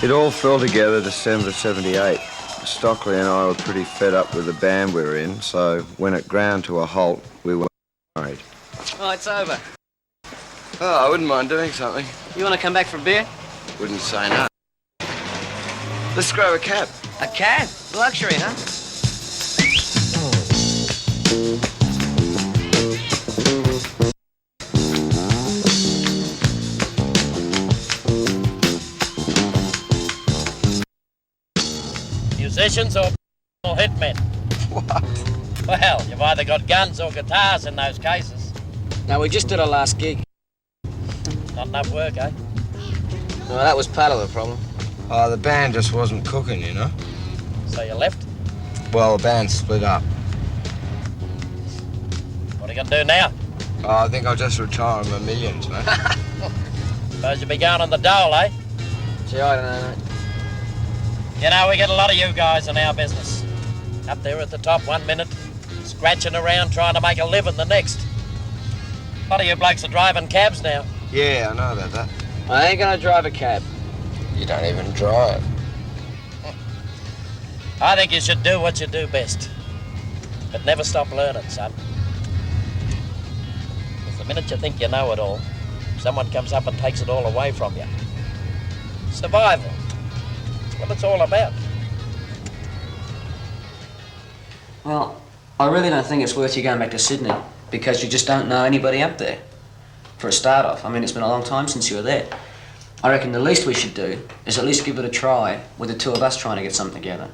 It all fell together December '78. Stockley and I were pretty fed up with the band we were in, so when it ground to a halt, we were married. Oh, it's over. Oh, I wouldn't mind doing something. You want to come back for a beer? Wouldn't say no. Let's grab a cab. A cab? Luxury, huh? Musicians or hitmen? What? Well, you've either got guns or guitars in those cases. No, we just did our last gig. Not enough work, eh? No, that was part of the problem. Oh, the band just wasn't cooking, you know? So you left? Well, the band split up. What are you going to do now? Oh, I think I'll just retire on my millions, mate. Suppose you'll be going on the dole, eh? Gee, I don't know, mate. You know, we get a lot of you guys in our business. Up there at the top 1 minute, scratching around trying to make a living the next. A lot of you blokes are driving cabs now. Yeah, I know about that. I ain't gonna drive a cab. You don't even drive. I think you should do what you do best. But never stop learning, son. Because the minute you think you know it all, someone comes up and takes it all away from you. Survival. That's what it's all about. Well, I really don't think it's worth you going back to Sydney because you just don't know anybody up there. For a start off, I mean, it's been a long time since you were there. I reckon the least we should do is at least give it a try with the two of us trying to get something together.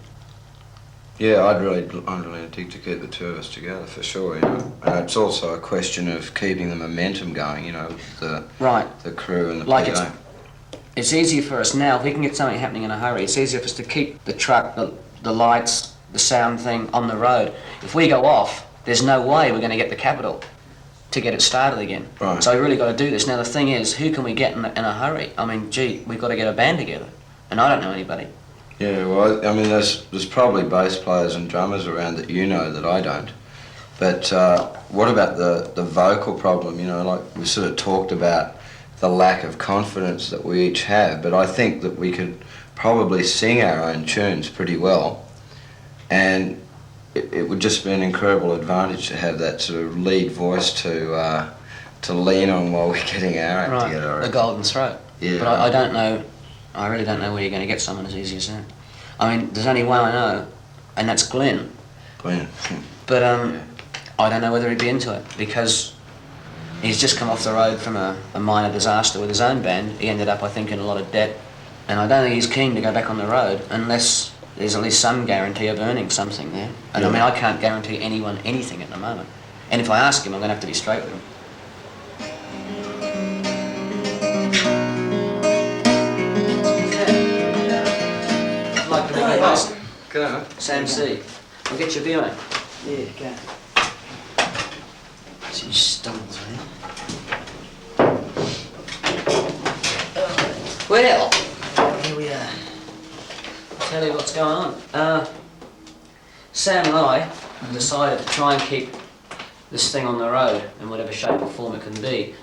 Yeah, I'd really dig to keep the two of us together for sure, you know. And it's also a question of keeping the momentum going, you know, the crew and the PA. It's easier for us now, if we can get something happening in a hurry, it's easier for us to keep the truck, the lights, the sound thing on the road. If we go off, there's no way we're going to get the capital to get it started again. Right. So we really got to do this. Now the thing is, who can we get in a hurry? I mean, gee, we've got to get a band together, and I don't know anybody. Yeah, well, I mean, there's probably bass players and drummers around that you know that I don't. But what about the vocal problem? You know, like we sort of talked about the lack of confidence that we each have, but I think that we could probably sing our own tunes pretty well, and it would just be an incredible advantage to have that sort of lead voice to lean on while we're getting our act together. The golden throat. Yeah. But I don't know, I really don't know where you're going to get someone as easy as that. I mean, there's only one I know, and that's Glenn. Glenn. But Yeah. I don't know whether he'd be into it, because he's just come off the road from a minor disaster with his own band. He ended up, I think, in a lot of debt, and I don't think he's keen to go back on the road unless there's at least some guarantee of earning something there. And Yeah. I mean, I can't guarantee anyone anything at the moment. And if I ask him, I'm going to have to be straight with him. I'd like to meet you both. Go. Sam C. I'll get your beer, mate. Yeah, go. Some stumbles, man. Well, here we are. I'll tell you what's going on. Sam and I decided to try and keep this thing on the road in whatever shape or form it can be.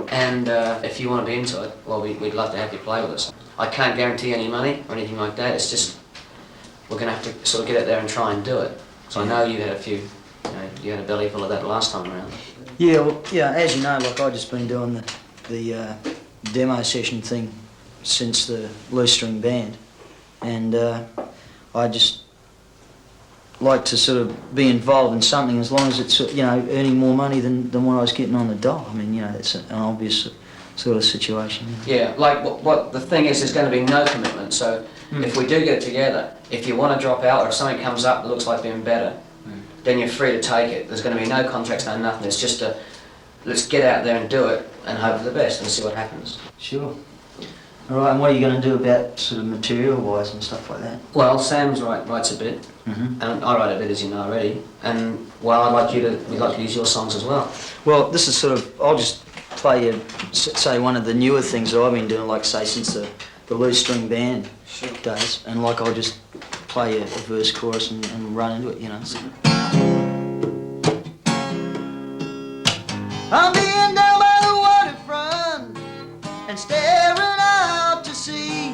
And if you want to be into it, well, we'd love to have you play with us. I can't guarantee any money or anything like that. It's just we're going to have to sort of get out there and try and do it. So I know you had a few, you had a belly full of that last time around. Yeah, well, yeah, as you know, like I've just been doing the demo session thing since the loose string band, and I just like to sort of be involved in something as long as it's, you know, earning more money than what I was getting on the dole. I mean, you know, it's an obvious sort of situation. Yeah, like what the thing is, there's going to be no commitment. So if we do get it together, if you want to drop out or if something comes up that looks like being better, then you're free to take it. There's going to be no contracts, no nothing. It's just let's get out there and do it and hope for the best and see what happens. Sure. All right, and what are you going to do about sort of material-wise and stuff like that? Well, Sam's writes a bit, Mm-hmm. and I write a bit, as you know already. And well, we'd like to use your songs as well. Well, this is sort of, I'll just play you, say, one of the newer things that I've been doing, like, say, since the loose string band days, and like I'll just play a verse, chorus, and run into it, you know. So. I'm being down by the waterfront and staring out to sea.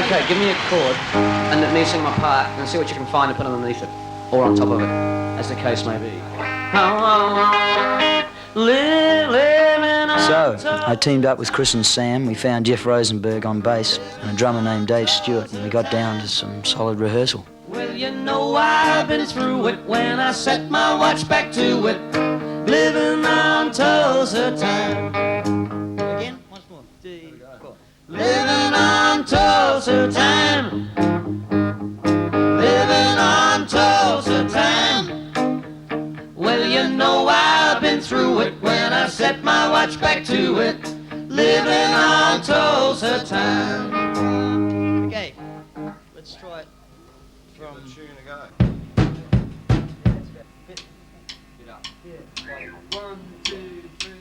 Okay, give me a chord and let me sing my part and see what you can find and put underneath it. Or on top of it, as the case may be. So, I teamed up with Chris and Sam. We found Jeff Rosenberg on bass and a drummer named Dave Stewart, and we got down to some solid rehearsal. Well, you know I've been through it when I set my watch back to it, living on Tulsa time. Again, once more. 3, 4. Living on Tulsa time. Living on Tulsa time. Well, you know I've been through it when I set my watch back to it, living on Tulsa time. Okay, let's try it from tune to go. 1, 2, 3.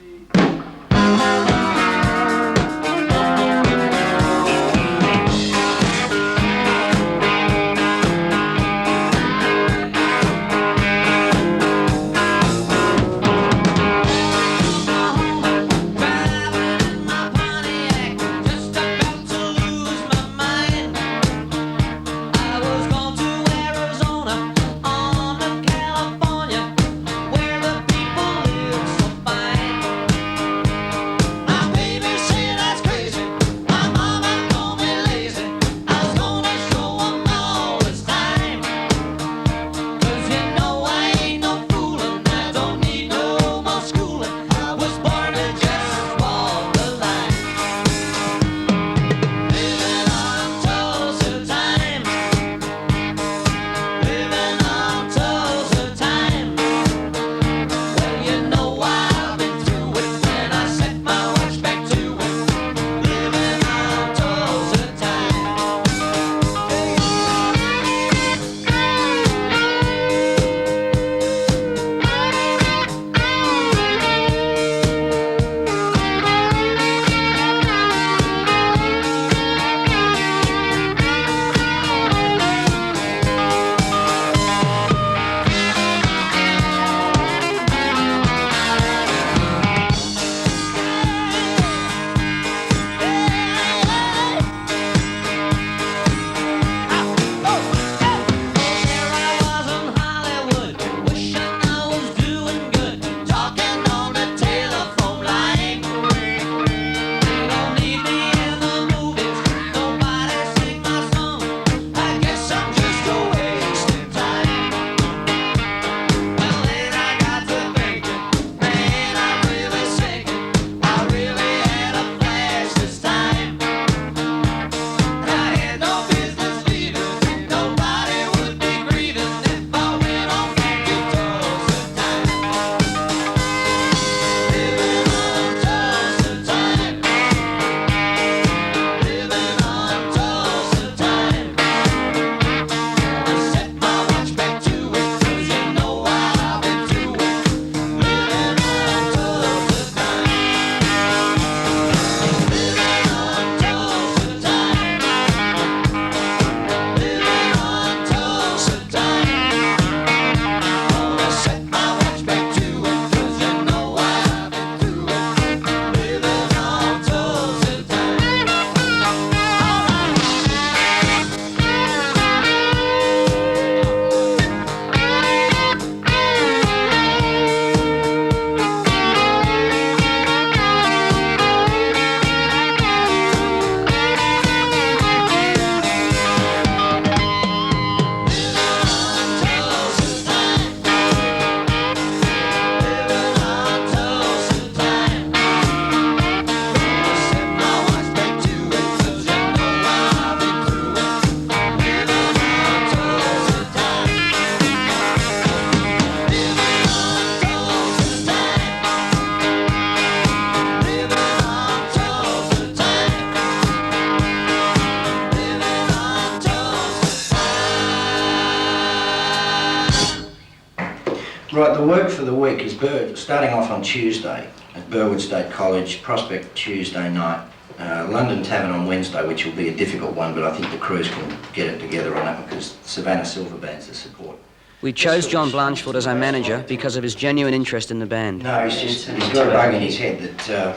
Right, the work for the week is starting off on Tuesday at Burwood State College, Prospect Tuesday night, London Tavern on Wednesday, which will be a difficult one, but I think the crews can get it together on that one because Savannah Silver Band's the support. We chose John Blanchford as our manager because of his genuine interest in the band. No, he's got a bug in his head that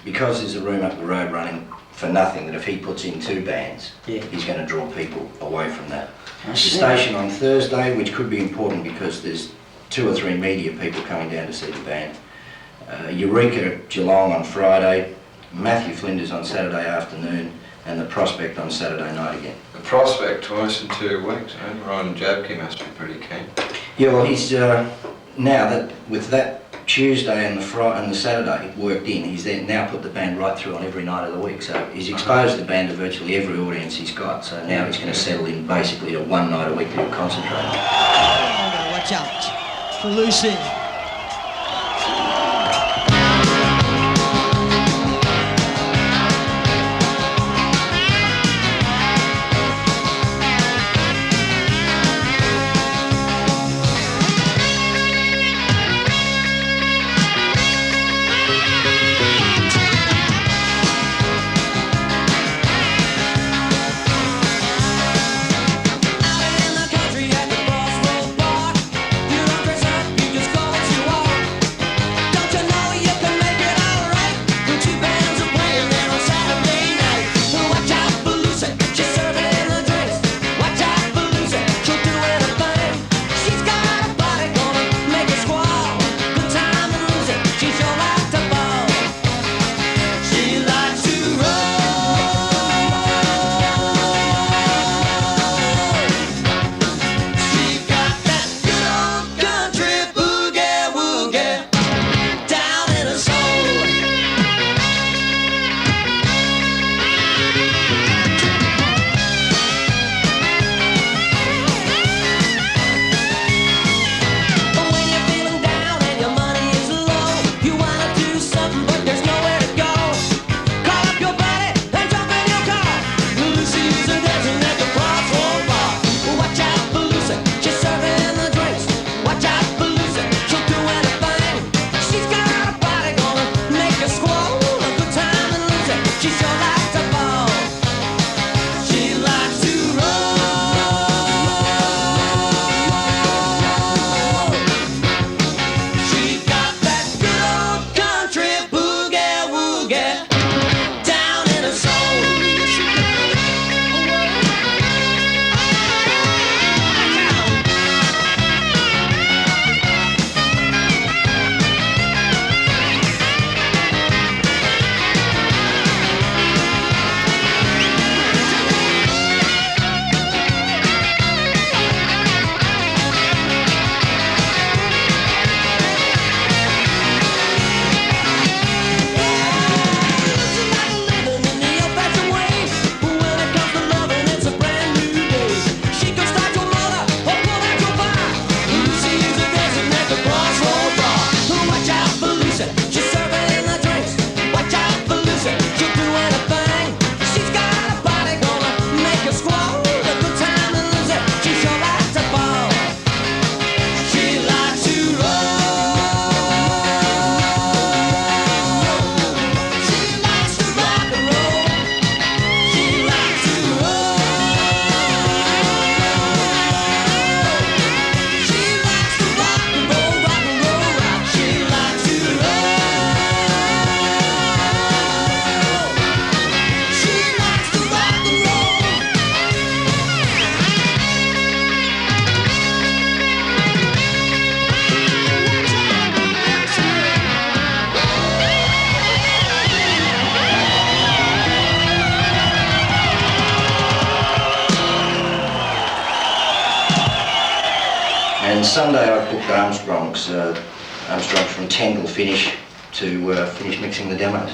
because there's a room up the road running for nothing that if he puts in 2 bands, Yeah. he's going to draw people away from that. I The see. station on Thursday, which could be important because there's 2 or 3 media people coming down to see the band. Eureka at Geelong on Friday, Matthew Flinders on Saturday afternoon, and the Prospect on Saturday night again. The Prospect twice in 2 weeks, eh? Ryan Jabke must be pretty keen. Yeah, well, he's now that with that Tuesday and the Saturday worked in, he's then now put the band right through on every night of the week. So he's exposed the band to virtually every audience he's got. So now he's going to settle in basically to 1 night a week that he'll concentrate on. Watch out for Lucy. And Sunday I booked Armstrong's from 10 till finish to finish mixing the demos.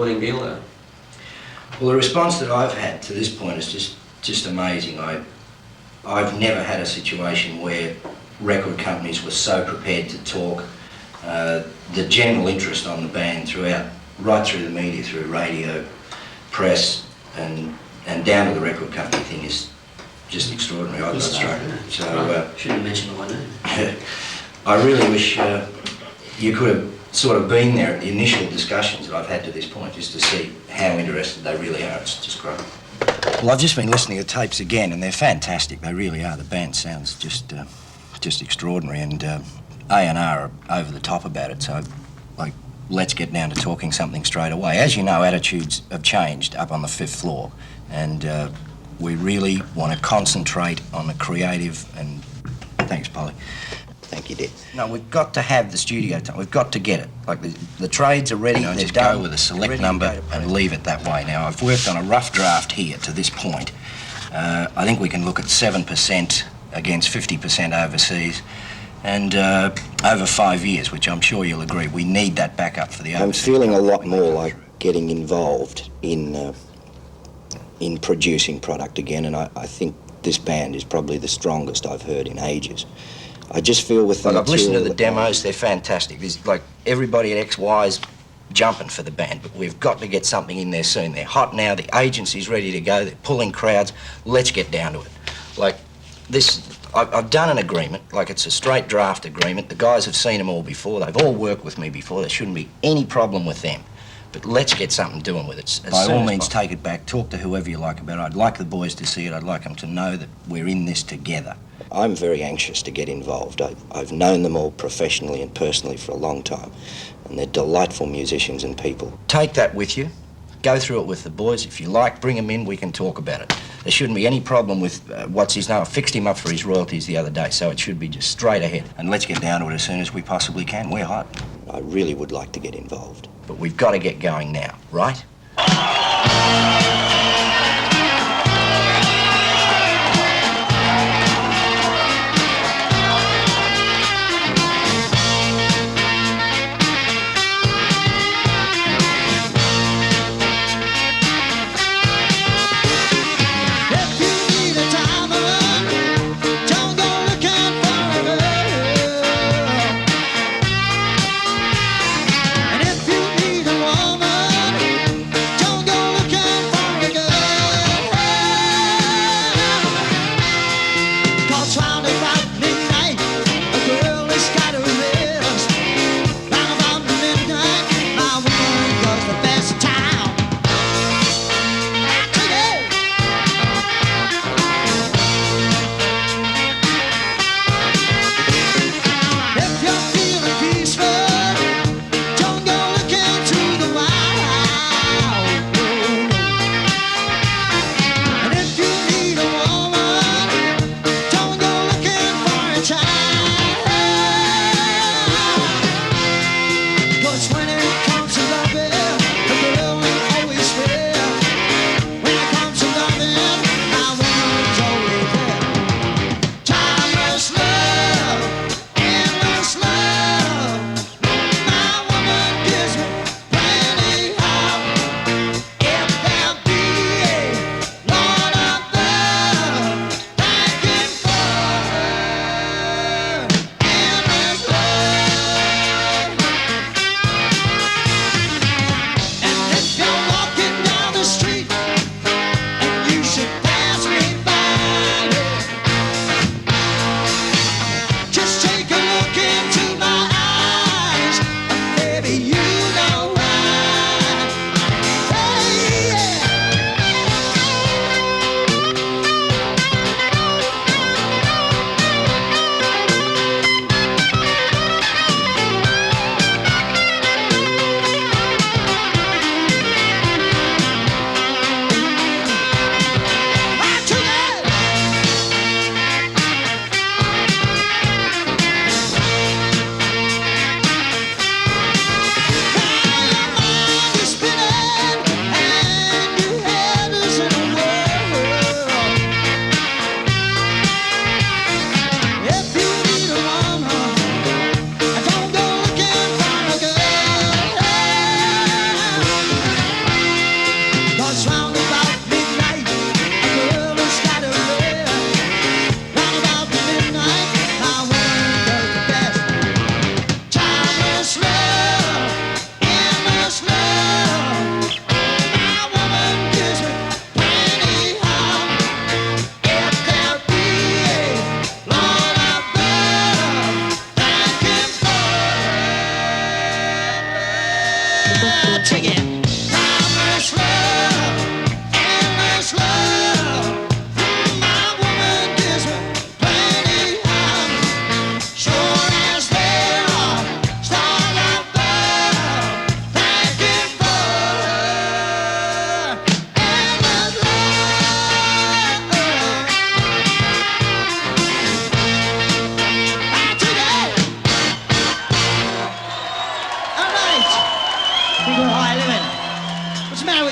sporting deal though? Well, the response that I've had to this point is just amazing. I've never had a situation where record companies were so prepared to talk. The general interest on the band throughout, right through the media, through radio, press, and down to the record company thing is just extraordinary. I got struck. So Should have mentioned my name. I really wish you could have sort of been there at the initial discussions that I've had to this point, just to see how interested they really are. It's just great. Well, I've just been listening to tapes again, and they're fantastic. They really are. The band sounds just extraordinary, and A&R are over the top about it. So, like, let's get down to talking something straight away. As you know, attitudes have changed up on the 5th floor, and we really want to concentrate on the creative and... Thanks, Polly. Thank you, Dick. No, we've got to have the studio time. We've got to get it. Like, the trades are ready, they're just done. go with a select Ready to number go to and press. leave it that way. Now, I've worked on a rough draft here to this point. I think we can look at 7% against 50% overseas, and over 5 years, which I'm sure you'll agree, we need that backup for the I'm overseas. feeling a lot more like getting involved in producing product again, and I think this band is probably the strongest I've heard in ages. I just feel with the Like, I've listened to the material demos, they're fantastic. There's, like, everybody at XY's jumping for the band, but we've got to get something in there soon. They're hot now, the agency's ready to go, they're pulling crowds. Let's get down to it. Like, this, I've done an agreement, like it's a straight draft agreement. The guys have seen them all before, they've all worked with me before, there shouldn't be any problem with them. But let's get something doing with it. By all means, take it back, talk to whoever you like about it. I'd like the boys to see it, I'd like them to know that we're in this together. I'm very anxious to get involved. I've known them all professionally and personally for a long time, and they're delightful musicians and people. Take that with you, go through it with the boys. If you like, bring them in, we can talk about it. There shouldn't be any problem with what's his name. I fixed him up for his royalties the other day, so it should be just straight ahead. And let's get down to it as soon as we possibly can. We're hot. I really would like to get involved. But we've got to get going now, right? And if you need a woman, don't go looking for a girl.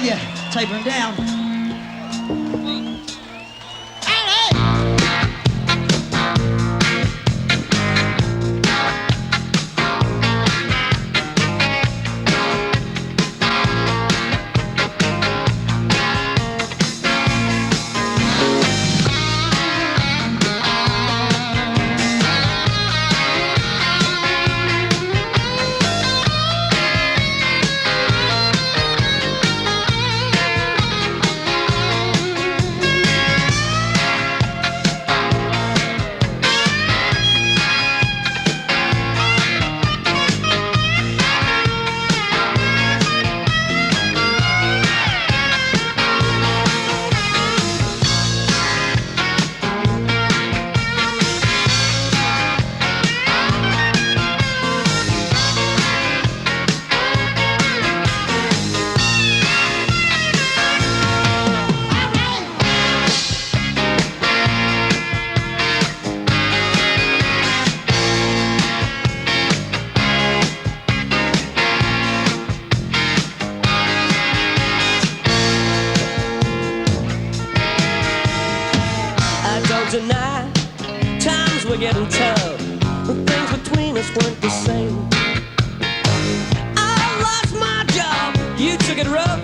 you, tapering down. Tonight, times were getting tough. The things between us weren't the same. I lost my job, you took it rough.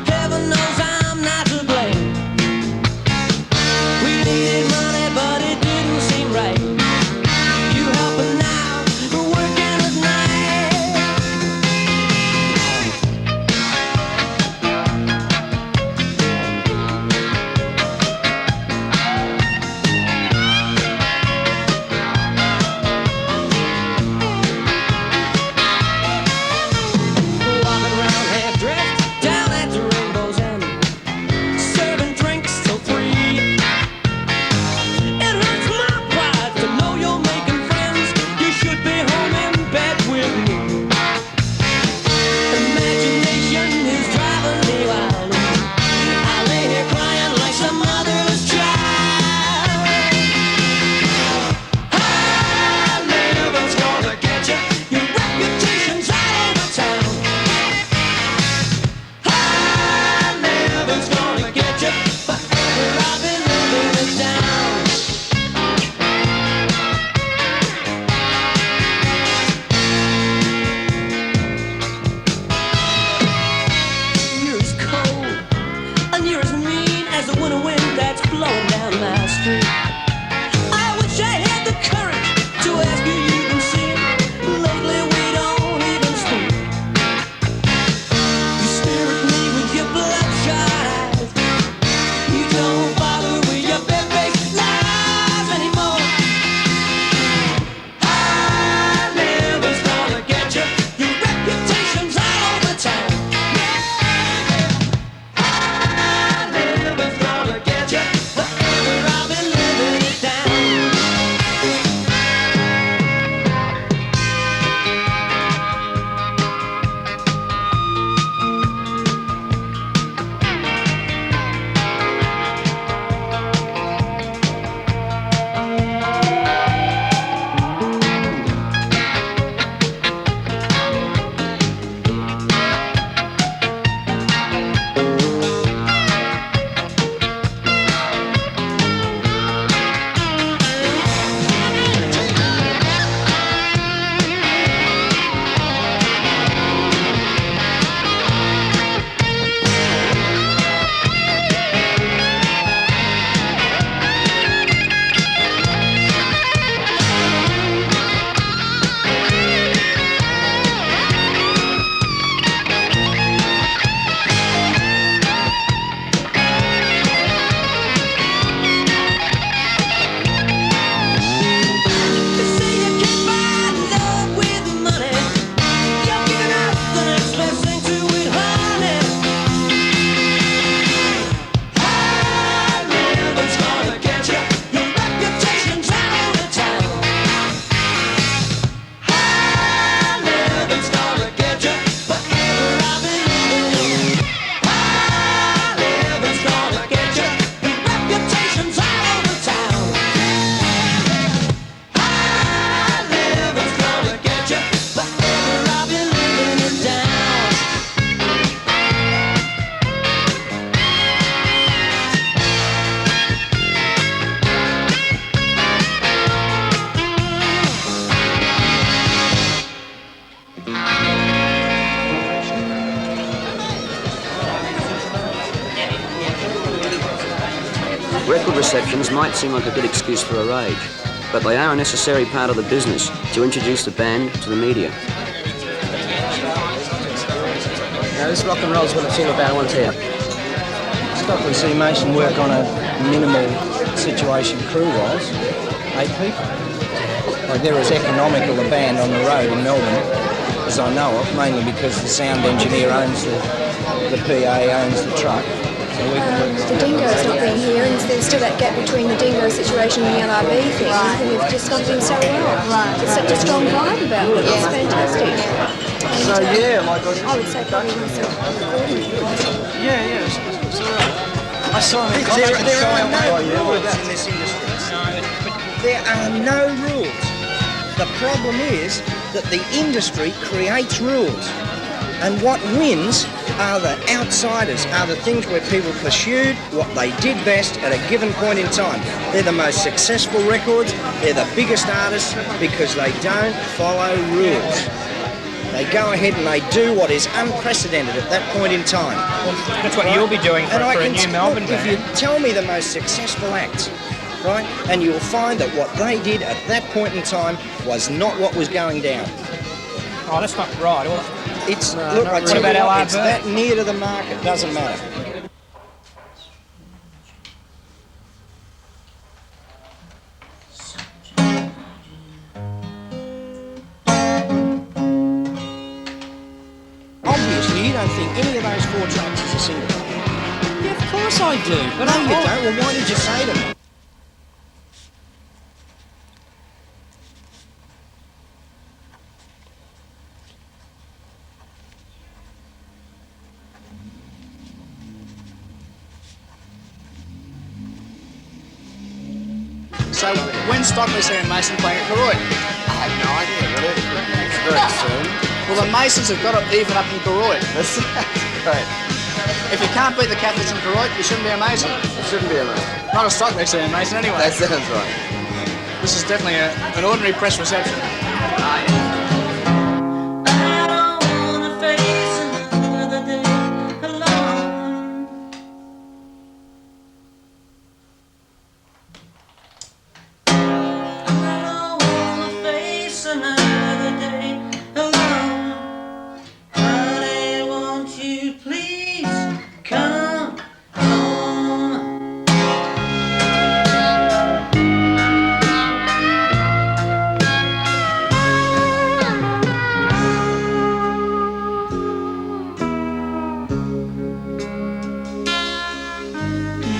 Heaven knows I'm not to blame. We needed money, but it didn't seem right. You helping now, working at night. receptions might seem like a good excuse for a rage, but they are a necessary part of the business to introduce the band to the media. Now, this rock and roll's what it's all about, I want to tell you. Stockley see Mason work on a minimal situation crew-wise, 8 people. Like they're as economical a band on the road in Melbourne as I know of, mainly because the sound engineer owns the PA, owns the truck. So we can work The dingo's not being here, and there's still that gap between the dingo situation and the LRB thing. Right. And it's just not doing so well. Right. It's such a strong vibe about it. It's fantastic. So yeah, like I would say probably myself recording it. yeah, it's all right. I saw him in concert. There are no rules in this industry. There are no rules. The problem is that the industry creates rules. And what wins are the outsiders, are the things where people pursued what they did best at a given point in time. They're the most successful records, they're the biggest artists because they don't follow rules. They go ahead and they do what is unprecedented at that point in time. That's what you'll be doing for a new Melbourne If band. you tell me the most successful acts, right, and you'll find that what they did at that point in time was not what was going down. Oh, that's not right. Well, It's, No, look, not I really. tell What you about what, LRB? it's that near to the market, doesn't matter. Obviously, you don't think any of those 4 tracks is a single. yeah, of course I do. But No, you don't. Well, why did you say to me? So, when's Stockley and Mason playing at Koroit? I have no idea, really. It's very soon. Well, the Masons have got to even up in Koroit. That's great. If you can't beat the Catholics in Koroit, you shouldn't be a Mason. It shouldn't be a mess. Not a Stockley and Mason anyway. That sounds right. This is definitely an ordinary press reception.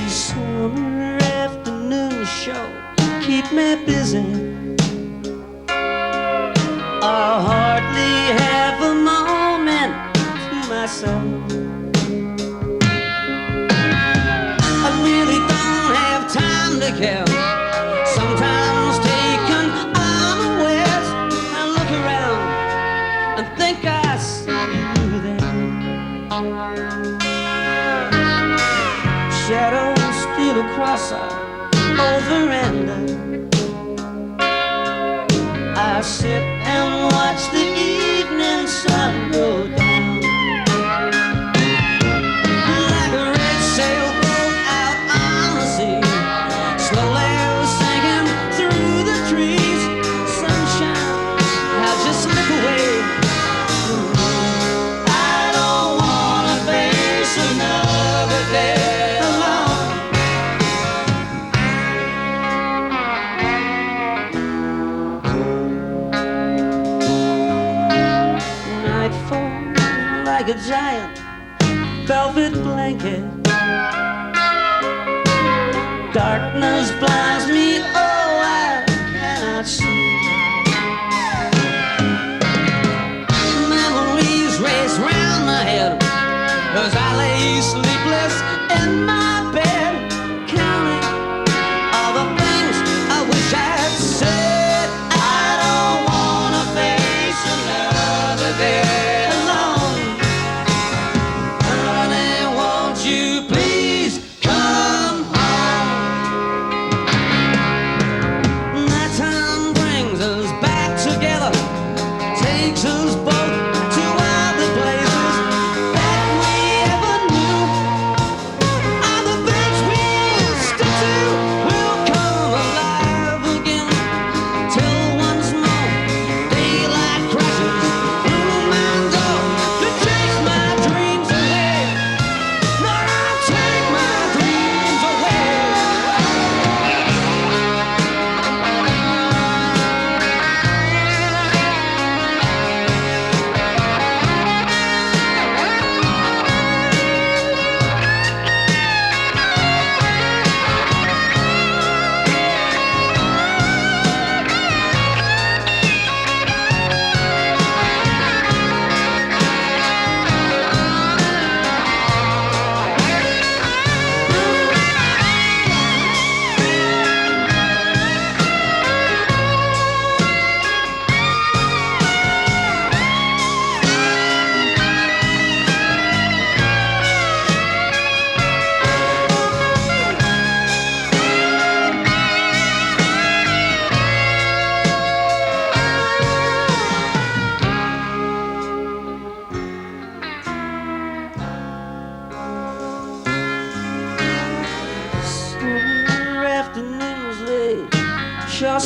Summer afternoon show keep me busy. I hardly have a moment to myself. I really don't have time to care. Sometimes taken unawares, I look around and think I see you there. Shadows still across our veranda. I sit and watch the evening sun go down. Like a red sailboat out on the sea, slowly sinking through the trees. Sunshine, I'll just slip away. I don't wanna face another day alone. Nightfall like a giant velvet blanket. Darkness blinds me, oh, I cannot see. Memories race round my head as I lay sleepless in my bed, counting all the things I wish I'd said. I don't wanna face another day alone. Honey, won't you please come home?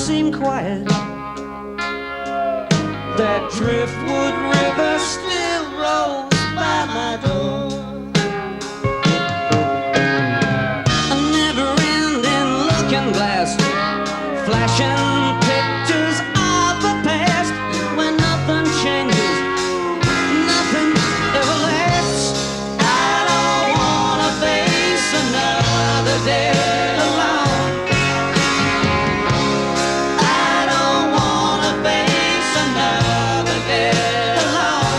seem quiet. That driftwood river still rolls by my door. A never-ending looking glass, flashing pictures of the past, where nothing changes, nothing ever lasts. I don't wanna face another day alone. I don't wanna face another day alone.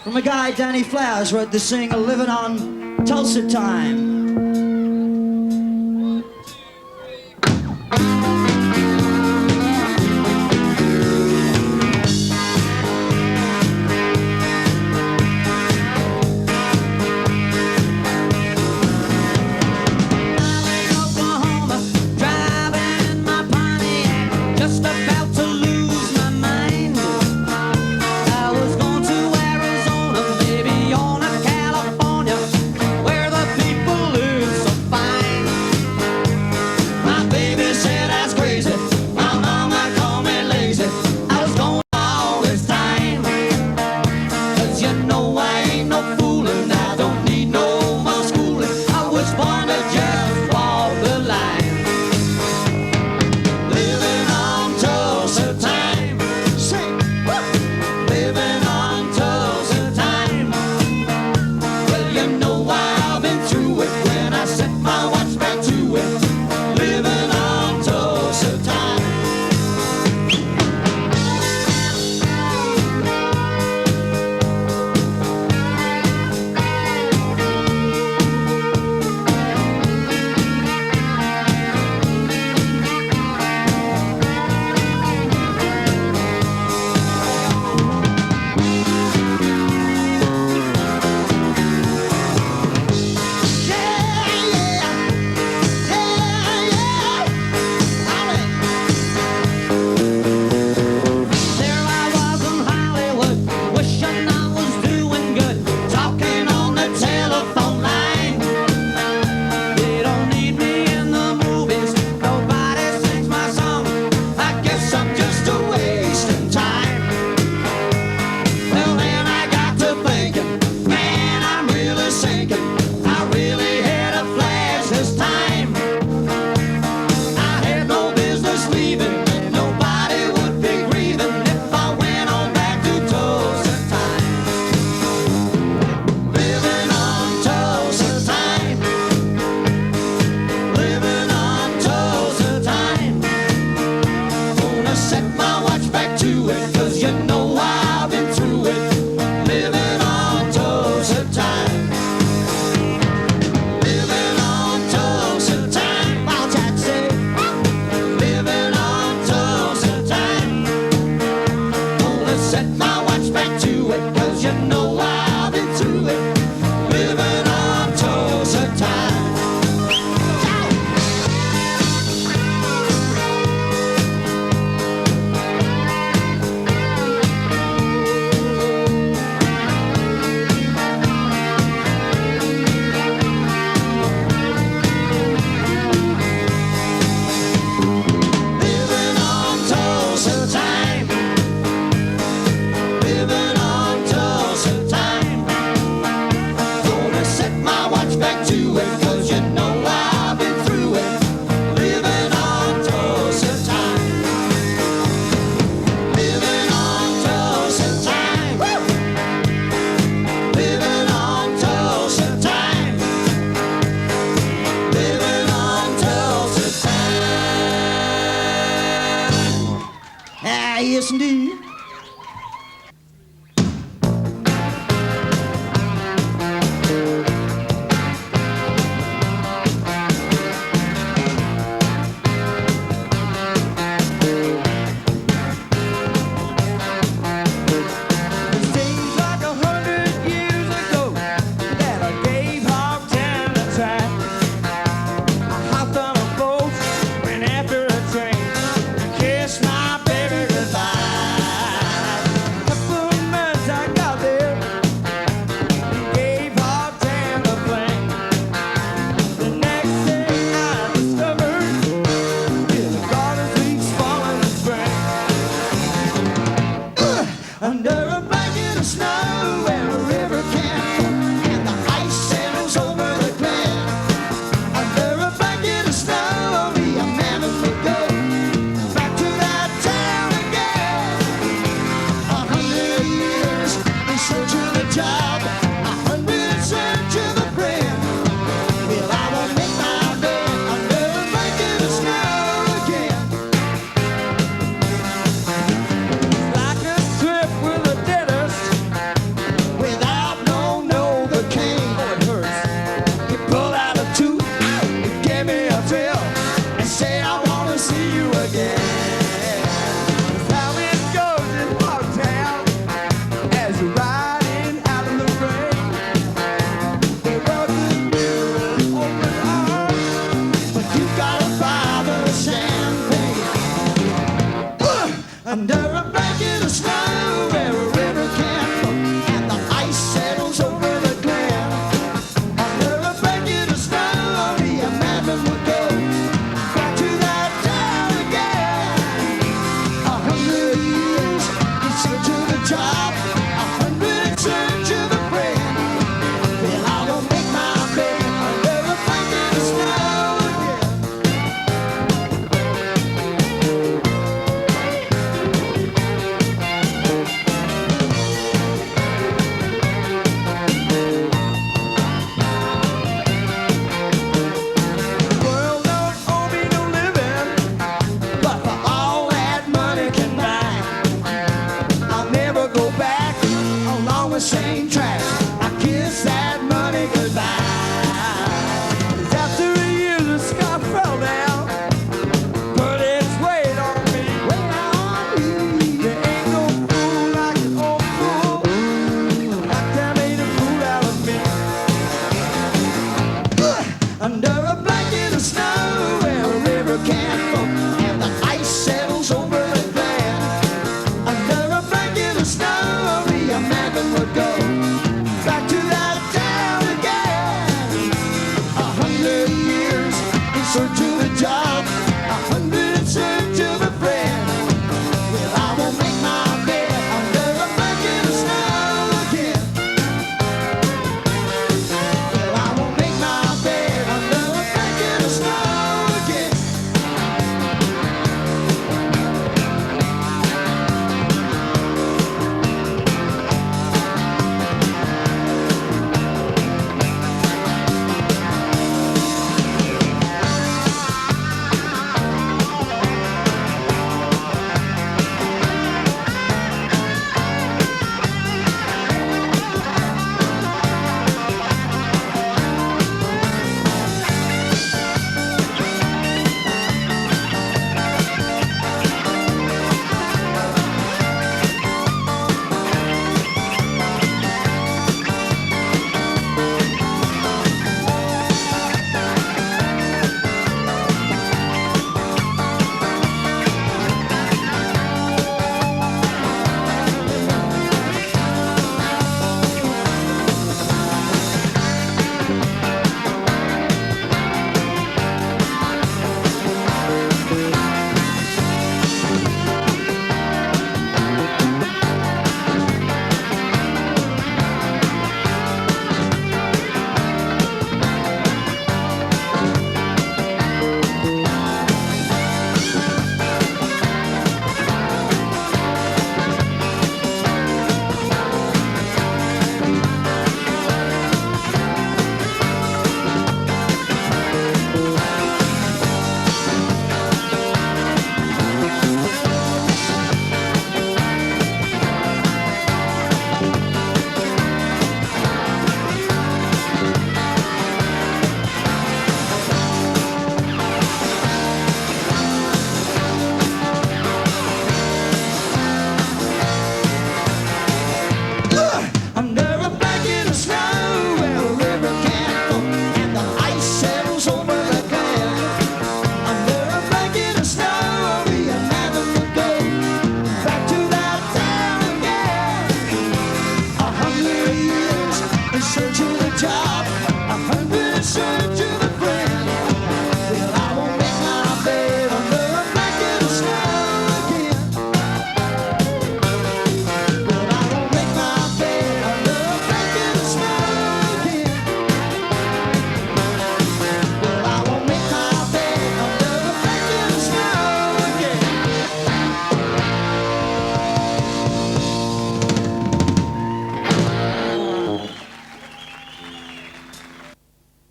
From a guy, Danny Flowers, wrote the singer Living on Tulsa Time. Yes, indeed. Kiss my baby goodbye. for two.